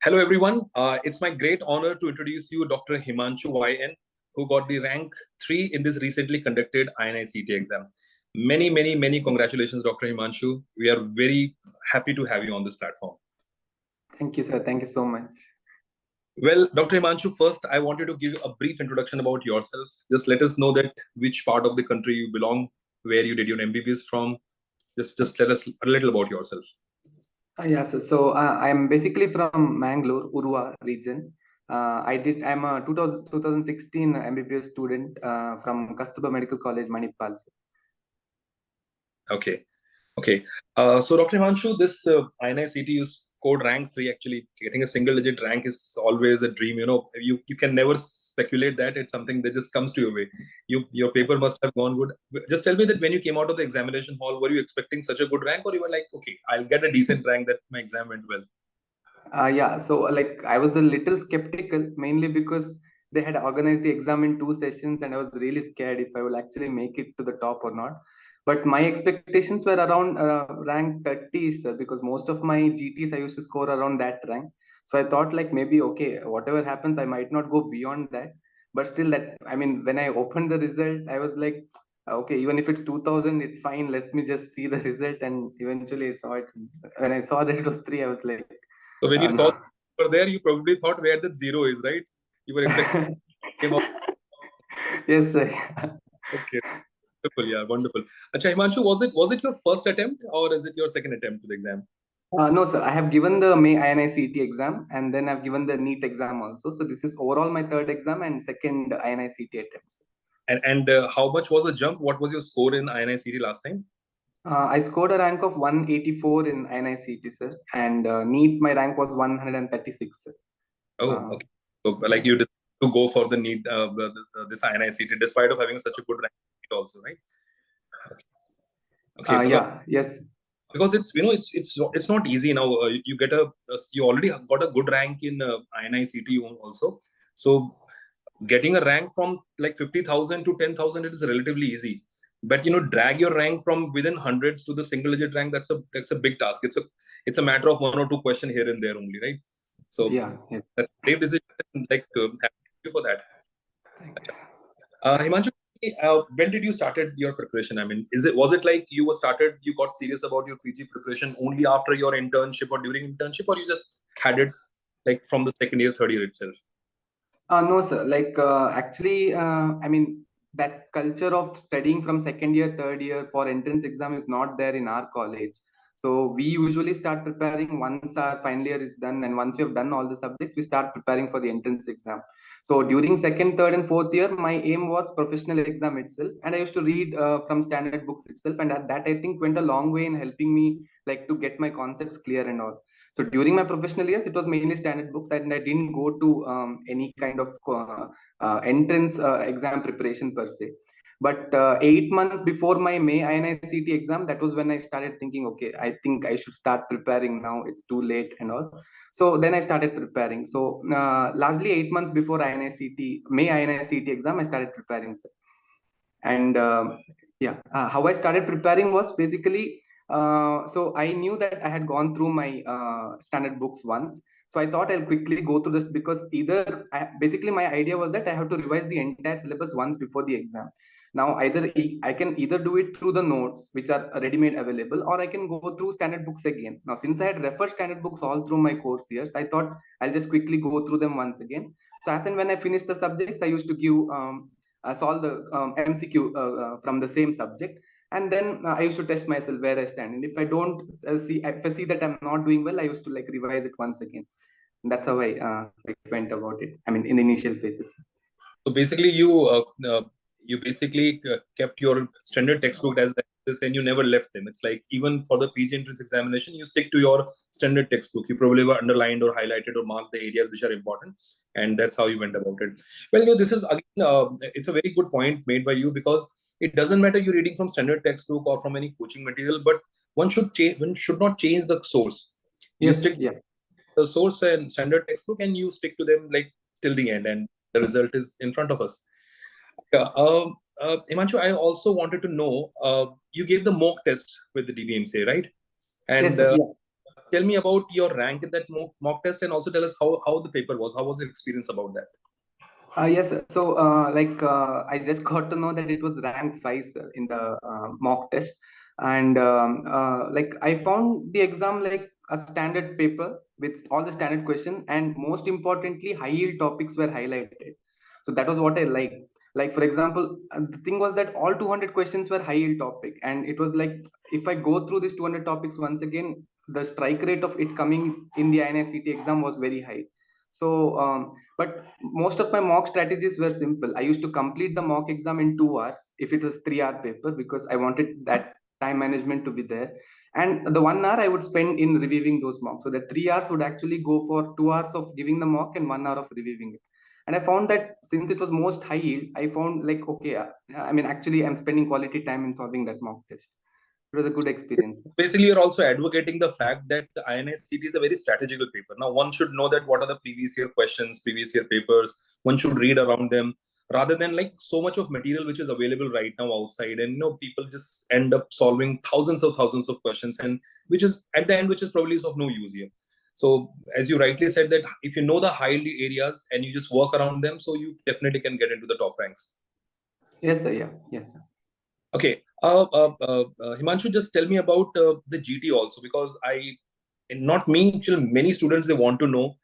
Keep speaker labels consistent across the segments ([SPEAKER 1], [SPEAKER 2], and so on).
[SPEAKER 1] Hello, everyone. It's my great honor to introduce you Dr. Himanshu YN, who got the rank 3 in this recently conducted INI-CET exam. Many congratulations, Dr. Himanshu. We are very happy to have you on this platform.
[SPEAKER 2] Thank you, sir. Thank you so much.
[SPEAKER 1] Well, Dr. Himanshu, first, I wanted to give you a brief introduction about yourself. Just let us know that which part of the country you belong, where you did your MBBS from. Just tell us a little about yourself.
[SPEAKER 2] Yes, so I'm basically from Mangalore, Urva region. I'm a 2016 MBBS student from Kasturba Medical College, Manipal.
[SPEAKER 1] Okay. So Dr. Himanshu, this INI-CET you scored rank 3. Actually, getting a single-digit rank is always a dream. You can never speculate that. It's something that just comes to your way. Your paper must have gone good. Just tell me that when you came out of the examination hall, were you expecting such a good rank, or you were like, okay, I'll get a decent rank, that my exam went well?
[SPEAKER 2] Yeah, so like I was a little skeptical, mainly because they had organized the exam in 2 sessions, and I was really scared if I will actually make it to the top or not. But my expectations were around rank 30, sir, because most of my GTs I used to score around that rank. So I thought like maybe okay, whatever happens, I might not go beyond that. But still, that I mean, when I opened the result, I was like, okay, even if it's 2000, it's fine. Let me just see the result, and eventually I saw it. When I saw that it was 3, I was like,
[SPEAKER 1] So when you saw
[SPEAKER 2] no.
[SPEAKER 1] over there, you probably thought where that 0 is, right? You were expecting came out.
[SPEAKER 2] Yes, sir.
[SPEAKER 1] Okay, wonderful, yeah, wonderful. Acha, Himanshu, was it your first attempt, or is it your second attempt to the exam?
[SPEAKER 2] No, sir. I have given the May INI-CET exam, and then I've given the NEET exam also. So this is overall my third exam and second INI-CET attempt.
[SPEAKER 1] And how much was the jump? What was your score in INI-CET last time?
[SPEAKER 2] I scored a rank of 184 in INI-CET, sir, and NEET my rank was 136, sir.
[SPEAKER 1] Oh, okay. So like you decided to go for the NEET, this INI-CET, despite of having such a good rank also, right? Okay.
[SPEAKER 2] Yeah, yes.
[SPEAKER 1] Because it's not easy now. You already got a good rank in INI-CET also. So getting a rank from like 50,000 to 10,000, it is relatively easy. But drag your rank from within hundreds to the single-digit rank. That's a big task. It's a matter of 1 or 2 questions here and there only, right? So
[SPEAKER 2] Yeah.
[SPEAKER 1] that's a brave decision. Like, thank you for that.
[SPEAKER 2] Thanks.
[SPEAKER 1] Himanshu, when did you started your preparation? I mean, was it like you got serious about your PG preparation only after your internship or during internship, or you just had it like from the second year, third year itself?
[SPEAKER 2] No, sir. Like, actually, I mean, that culture of studying from second year, third year for entrance exam is not there in our college. So we usually start preparing once our final year is done, and once we have done all the subjects, we start preparing for the entrance exam. So during second, third, and fourth year, my aim was professional exam itself, and I used to read from standard books itself, and that I think went a long way in helping me like to get my concepts clear and all. So during my professional years, it was mainly standard books, and I didn't go to any kind of entrance exam preparation per se. But 8 months before my May INI-CET exam, that was when I started thinking, okay, I think I should start preparing now. It's too late and all. So then I started preparing. So largely 8 months before May INI-CET exam, I started preparing. Sir. And how I started preparing was basically so I knew that I had gone through my standard books once. So I thought I'll quickly go through this because basically my idea was that I have to revise the entire syllabus once before the exam. Now I can either do it through the notes which are ready-made available, or I can go through standard books again. Now since I had referred standard books all through my course years, I thought I'll just quickly go through them once again. So as and when I finished the subjects, I used to give solve the MCQ from the same subject, and then I used to test myself where I stand. And if I don't if I see that I'm not doing well, I used to like revise it once again. And that's how I went about it. I mean, in the initial phases.
[SPEAKER 1] So basically, you basically kept your standard textbook as this, and you never left them. It's like even for the PG entrance examination, you stick to your standard textbook. You probably were underlined or highlighted or marked the areas which are important, and that's how you went about it. Well, this is again, it's a very good point made by you, because it doesn't matter you're reading from standard textbook or from any coaching material, but one should not change the source. You stick to the source and standard textbook, and you stick to them like till the end, and the result is in front of us. Himanshu, I also wanted to know, you gave the mock test with the DBMCI, right? And
[SPEAKER 2] Yes, sir.
[SPEAKER 1] tell me about your rank in that mock test, and also tell us how the paper was. How was your experience about that?
[SPEAKER 2] Yes, sir. So, I just got to know that it was rank 5, sir, in the mock test, and like I found the exam like a standard paper with all the standard question, and most importantly, high yield topics were highlighted. So that was what I like. Like for example, the thing was that all 200 questions were high yield topic, and it was like if I go through these 200 topics once again, the strike rate of it coming in the INI-CET exam was very high. So, but most of my mock strategies were simple. I used to complete the mock exam in 2 hours if it was 3 hour paper because I wanted that time management to be there. And the 1 hour I would spend in reviewing those mocks. So that 3 hours would actually go for 2 hours of giving the mock and 1 hour of reviewing it. And I found that since it was most high yield, I found like, okay, I mean, actually, I'm spending quality time in solving that mock test. It was a good experience.
[SPEAKER 1] Basically, you're also advocating the fact that the INI-CET is a very strategical paper. Now, one should know that what are the previous year questions, previous year papers. One should read around them rather than like so much of material which is available right now outside, and people just end up solving thousands of questions, and which is at the end, which is probably is of no use here. So, as you rightly said, that if you know the high areas and you just work around them, so you definitely can get into the top ranks.
[SPEAKER 2] Yes, sir. Yeah. Yes, sir.
[SPEAKER 1] Okay. Himanshu, just tell me about the GT also, because not me, actually, many students, they want to know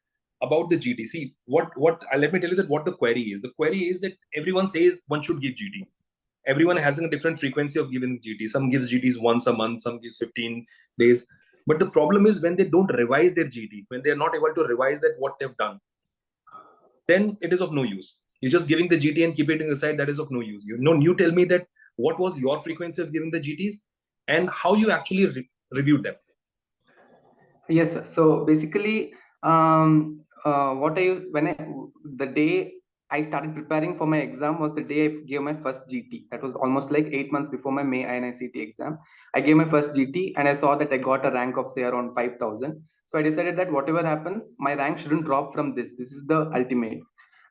[SPEAKER 1] about the GT. See, let me tell you that what the query is. The query is that everyone says one should give GT. Everyone has a different frequency of giving GT. Some gives GTs once a month, some gives 15 days. But the problem is when they don't revise their GT, when they're not able to revise that what they've done, then it is of no use. You're just giving the GT and keep it aside. That is of no use. You tell me that what was your frequency of giving the GTs and how you actually reviewed them.
[SPEAKER 2] Yes, sir. So basically, the day I started preparing for my exam was the day I gave my first GT. That was almost like 8 months before my May INI-CET exam. I gave my first GT and I saw that I got a rank of say around 5,000. So I decided that whatever happens, my rank shouldn't drop from this. This is the ultimate.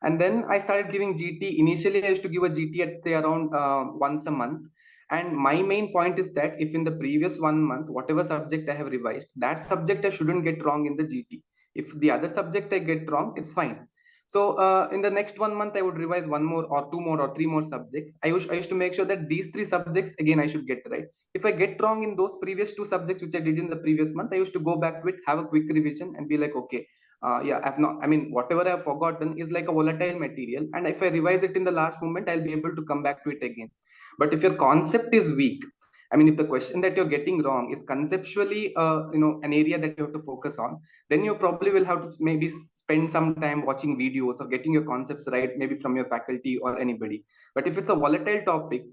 [SPEAKER 2] And then I started giving GT. Initially, I used to give a GT at say around once a month. And my main point is that if in the previous 1 month, whatever subject I have revised, that subject I shouldn't get wrong in the GT. If the other subject I get wrong, it's fine. So in the next 1 month, I would revise one more or two more or three more subjects. I used to make sure that these three subjects, again, I should get right. If I get wrong in those previous two subjects, which I did in the previous month, I used to go back to it, have a quick revision and be like, okay, yeah, whatever I've forgotten is like a volatile material. And if I revise it in the last moment, I'll be able to come back to it again. But if your concept is weak, if the question that you're getting wrong is conceptually, an area that you have to focus on, then you probably will have to maybe spend some time watching videos or getting your concepts right, maybe from your faculty or anybody. But if it's a volatile topic,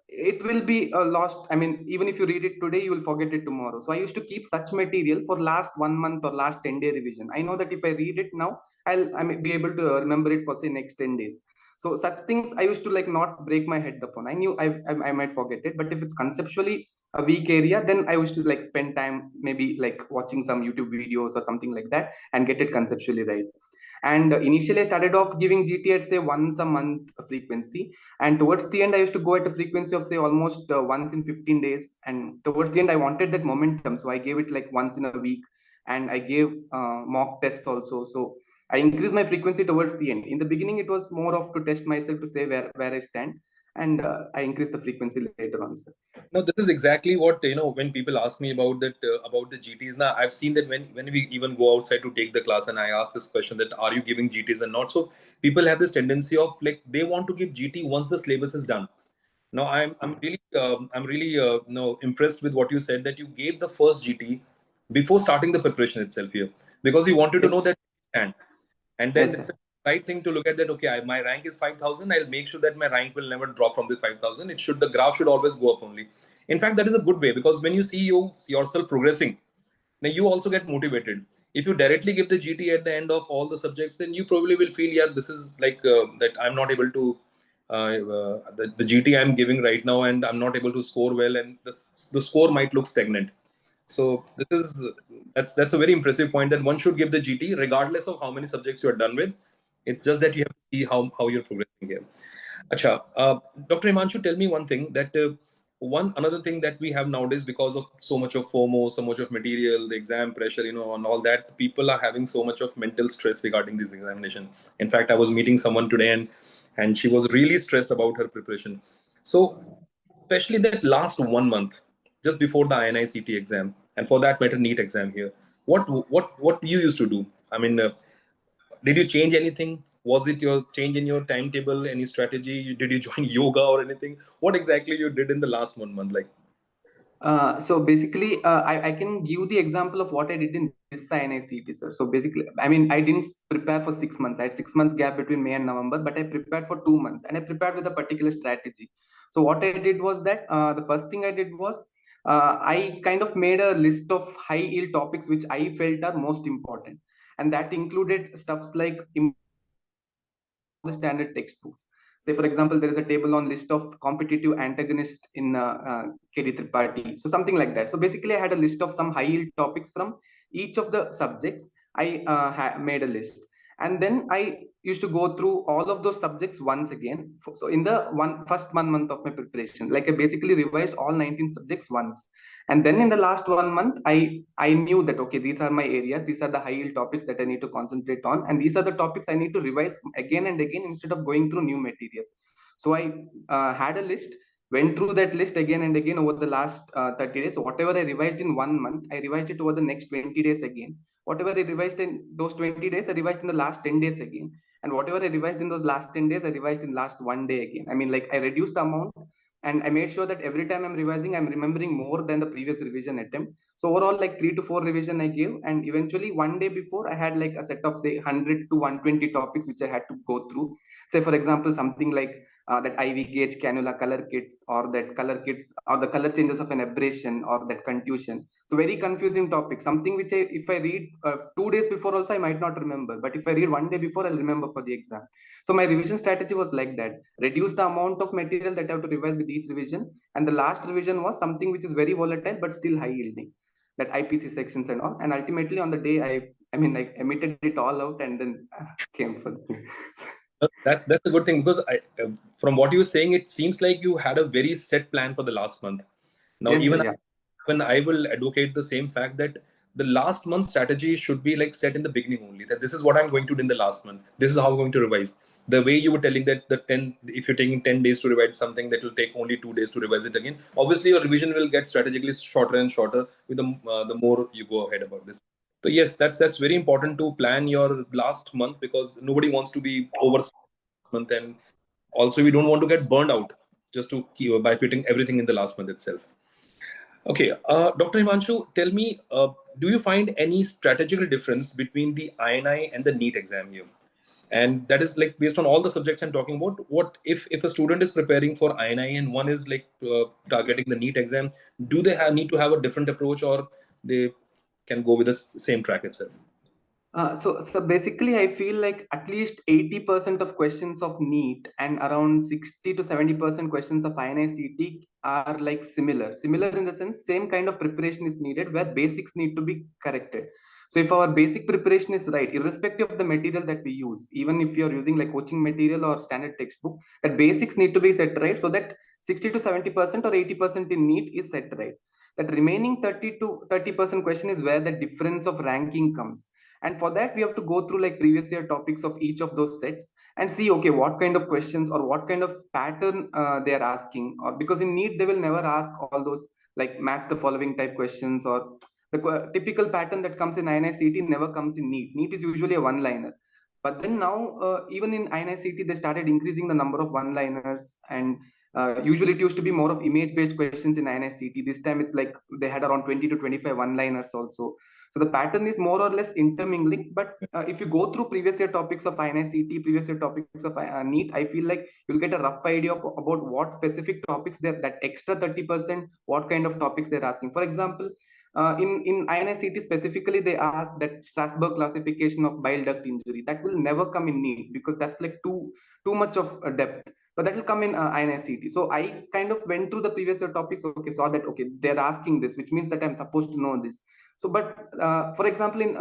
[SPEAKER 2] it will be lost. Even if you read it today, you will forget it tomorrow. So I used to keep such material for last 1 month or last 10-day revision. I know that if I read it now, I may be able to remember it for say next 10 days. So such things I used to like not break my head upon. I knew I might forget it, but if it's conceptually a weak area, then I used to like spend time maybe like watching some YouTube videos or something like that and get it conceptually right. And initially I started off giving GT at say once a month frequency, and towards the end I used to go at a frequency of say almost once in 15 days. And towards the end I wanted that momentum, so I gave it like once in a week, and I gave mock tests also. So I increased my frequency towards the end. In the beginning, it was more of to test myself to say where I stand, and I increased the frequency later on, sir.
[SPEAKER 1] No, this is exactly what when people ask me about that about the GTs. Now, I've seen that when we even go outside to take the class, and I ask this question that are you giving GTs and not? So people have this tendency of like they want to give GT once the syllabus is done. Now, I'm really impressed with what you said, that you gave the first GT before starting the preparation itself here, because you wanted to know that stand. And then
[SPEAKER 2] Yes,
[SPEAKER 1] it's
[SPEAKER 2] sir.
[SPEAKER 1] a right thing to look at that. Okay, my rank is 5,000. I'll make sure that my rank will never drop from the 5,000. The graph should always go up only. In fact, that is a good way, because when you see yourself progressing, then you also get motivated. If you directly give the GT at the end of all the subjects, then you probably will feel, yeah, this is like that I'm not able to the GT I'm giving right now, and I'm not able to score well, and the score might look stagnant. So that's a very impressive point, that one should give the GT regardless of how many subjects you are done with. It's just that you have to see how you're progressing here. Acha, Dr. Himanshu, tell me one thing, that one another thing that we have nowadays, because of so much of FOMO, so much of material, the exam pressure, and all that, people are having so much of mental stress regarding this examination. In fact, I was meeting someone today, and she was really stressed about her preparation. So especially that last 1 month just before the INI-CET exam, and for that matter NEET exam here, what you used to do? I mean, did you change anything? Was it your change in your timetable, any strategy? Did you join yoga or anything? What exactly you did in the last 1 month? Like,
[SPEAKER 2] So basically, I can give the example of what I did in this INI-CET, sir. So basically, I mean, I didn't prepare for 6 months. I had 6 months gap between May and November, but I prepared for 2 months, and I prepared with a particular strategy. So what I did was that the first thing I did was I kind of made a list of high yield topics which I felt are most important, and that included stuffs like the standard textbooks. Say, for example, there is a table on list of competitive antagonists in KD Tripathi. So something like that. So basically, I had a list of some high yield topics from each of the subjects. I made a list, and then I used to go through all of those subjects once again. So in the first 1 month of my preparation, like I basically revised all 19 subjects once. And then in the last 1 month, I knew that okay, these are my areas, these are the high yield topics that I need to concentrate on, and these are the topics I need to revise again and again instead of going through new material. So I had a list, went through that list again and again over the last 30 days. So whatever I revised in 1 month, I revised it over the next 20 days again. Whatever I revised in those 20 days, I revised in the last 10 days again. And whatever I revised in those last 10 days, I revised in last 1 day again. I mean, like I reduced the amount, and I made sure that every time I'm revising, I'm remembering more than the previous revision attempt. So overall, like 3 to 4 revision I gave, and eventually one day before, I had like a set of say 100 to 120 topics which I had to go through. Say for example, something like that IV gauge cannula color kits, or that color kits, or the color changes of an abrasion, or that contusion. So very confusing topic, something which if I read 2 days before also I might not remember, but if I read one day before, I'll remember for the exam. So my revision strategy was like that: reduce the amount of material that I have to revise with each revision. And the last revision was something which is very volatile but still high yielding, that IPC sections and all. And ultimately on the day, I mean, I emitted it all out and then came for the
[SPEAKER 1] that's a good thing, because from what you were saying, it seems like you had a very set plan for the last month. Now,
[SPEAKER 2] Yes, sir,
[SPEAKER 1] even
[SPEAKER 2] yeah.
[SPEAKER 1] when I will advocate the same fact that the last month strategy should be like set in the beginning only. That this is what I'm going to do in the last month. This is how I'm going to revise. The way you were telling that if you're taking 10 days to revise something, that will take only 2 days to revise it again. Obviously, your revision will get strategically shorter and shorter with the more you go ahead about this. So yes, that's very important to plan your last month, because nobody wants to be over month, and also we don't want to get burned out just to keep by putting everything in the last month itself. Okay, Dr. Himanshu, tell me, do you find any strategical difference between the INI and the NEET exam here? And that is like based on all the subjects I'm talking about. What if a student is preparing for INI and one is like targeting the NEET exam? Do they need to have a different approach, or they can go with the same track itself?
[SPEAKER 2] So basically, I feel like at least 80% of questions of NEET and around 60 to 70% questions of INI-CET are like similar. Similar in the sense, same kind of preparation is needed where basics need to be corrected. So if our basic preparation is right, irrespective of the material that we use, even if you're using like coaching material or standard textbook, that basics need to be set right, so that 60 to 70% or 80% in NEET is set right. That remaining 30 to 30% question is where the difference of ranking comes. And for that, we have to go through like previous year topics of each of those sets and see, okay, what kind of questions or what kind of pattern they are asking. Or because in NEET, they will never ask all those like match the following type questions, or the typical pattern that comes in INI-CET never comes in NEET. NEET is usually a one-liner. But then now, even in INI-CET, they started increasing the number of one-liners, and usually it used to be more of image-based questions in INI-CET. This time it's like they had around 20 to 25 one-liners also. So the pattern is more or less intermingling. But if you go through previous year topics of INI-CET, previous year topics of NEET, I feel like you'll get a rough idea about what specific topics that extra 30%, what kind of topics they're asking. For example, in INI-CET specifically, they ask that Strasbourg classification of bile duct injury. That will never come in NEET because that's like too much of a depth. But that will come in INI-CET. So I kind of went through the previous year topics. Okay, saw that okay, they're asking this, which means that I'm supposed to know this. So, but for example, in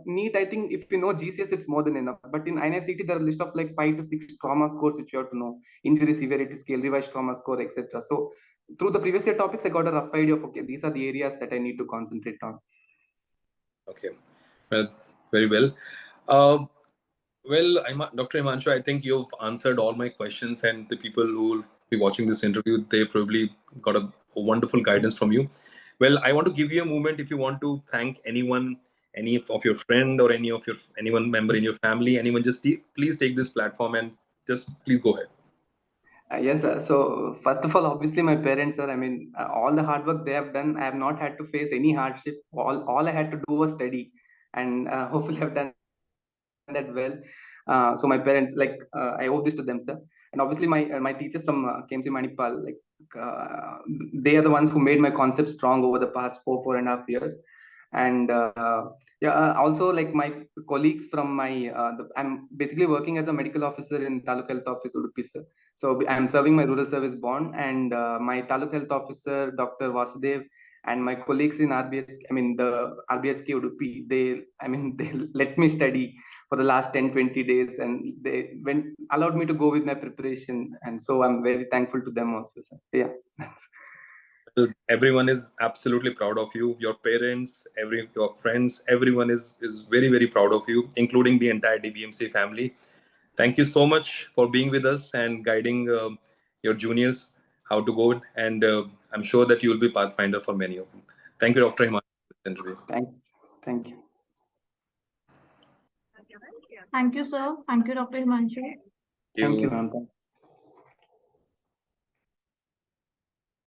[SPEAKER 2] NEET, I think if you know GCS, it's more than enough. But in INI-CET, there are a list of like 5 to 6 trauma scores which you have to know: injury severity scale, revised trauma score, etc. So through the previous year topics, I got a rough idea of, okay, these are the areas that I need to concentrate on.
[SPEAKER 1] Okay, well, very well. Dr. Himanshu, I think you've answered all my questions, and the people who will be watching this interview, they probably got a wonderful guidance from you. Well, I want to give you a moment if you want to thank anyone, any of your friend or anyone member in your family, anyone, just please take this platform and just please go ahead.
[SPEAKER 2] Yes, sir. So first of all, obviously my parents, sir. I mean, all the hard work they have done, I have not had to face any hardship. All I had to do was study, and hopefully I've done that well. So my parents, like, I owe this to them, sir. And obviously my teachers from KMC Manipal, like, they are the ones who made my concept strong over the past 4.5 years. And yeah, also like my colleagues from my, I'm basically working as a medical officer in Taluk Health Office, Udupi, sir. So I'm serving my rural service bond, and my Taluk Health Officer, Dr. Vasudev, and my colleagues in RBS, I mean the RBSK Udupi, they let me study for the last 10-20 days, and they allowed me to go with my preparation, and so I'm very thankful to them also, sir. Yeah.
[SPEAKER 1] Everyone is absolutely proud of you. Your parents, your friends, everyone is very, very proud of you, including the entire DBMC family. Thank you so much for being with us and guiding your juniors how to go. And I'm sure that you will be pathfinder for many of them. Thank you, Dr. Himanshu, for this interview.
[SPEAKER 2] Thanks. Thank you.
[SPEAKER 3] Thank you, sir. Thank you, Dr. Himanshu.
[SPEAKER 2] Thank you, ma'am.